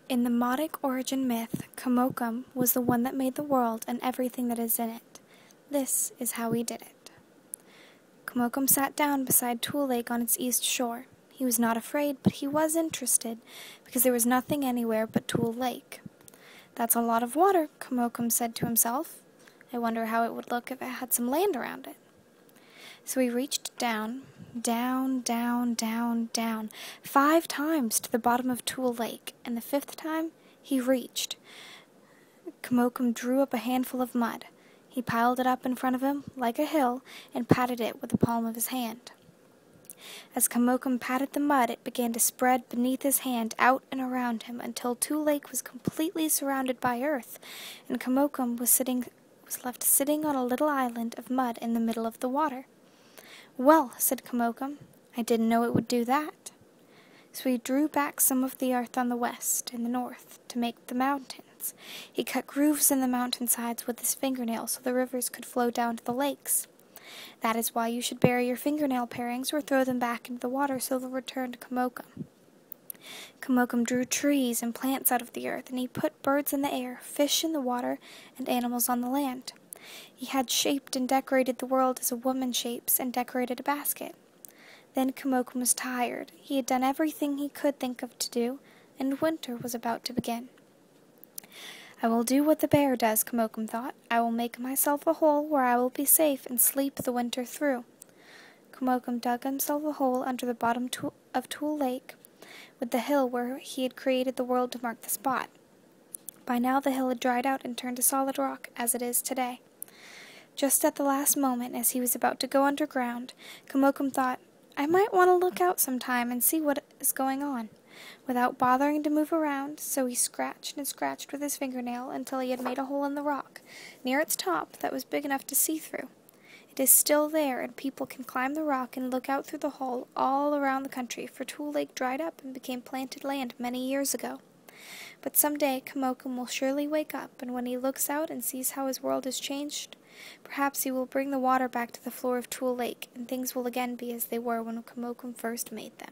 In the Modoc origin myth, Kamokum was the one that made the world and everything that is in it. This is how he did it. Kamokum sat down beside Tool Lake on its east shore. He was not afraid, but he was interested, because there was nothing anywhere but Tool Lake. "That's a lot of water," Kamokum said to himself. "I wonder how it would look if it had some land around it." So he reached down, down, down, down, down, 5 times to the bottom of Tool Lake, and the 5th time he reached. Kamokum drew up a handful of mud. He piled it up in front of him like a hill and patted it with the palm of his hand. As Kamokum patted the mud, it began to spread beneath his hand out and around him until Tool Lake was completely surrounded by earth, and Kamokum was left sitting on a little island of mud in the middle of the water. "Well," said Kamokum, "I didn't know it would do that." So he drew back some of the earth on the west and the north to make the mountains. He cut grooves in the mountainsides with his fingernails so the rivers could flow down to the lakes. That is why you should bury your fingernail parings or throw them back into the water so they'll return to Kamokum. Kamokum drew trees and plants out of the earth, and he put birds in the air, fish in the water, and animals on the land. He had shaped and decorated the world as a woman shapes and decorated a basket. Then Kamokum was tired. He had done everything he could think of to do, and winter was about to begin. "I will do what the bear does," Kamokum thought. "I will make myself a hole where I will be safe and sleep the winter through." Kamokum dug himself a hole under the bottom of Tool Lake, with the hill where he had created the world to mark the spot. By now the hill had dried out and turned to solid rock, as it is today. Just at the last moment, as he was about to go underground, Kamokum thought, "I might want to look out sometime and see what is going on," without bothering to move around, so he scratched and scratched with his fingernail until he had made a hole in the rock, near its top, that was big enough to see through. It is still there, and people can climb the rock and look out through the hole all around the country, for Tool Lake dried up and became planted land many years ago. But someday Kamokum will surely wake up, and when he looks out and sees how his world has changed, perhaps he will bring the water back to the floor of Tool Lake, and things will again be as they were when Kamokum first made them.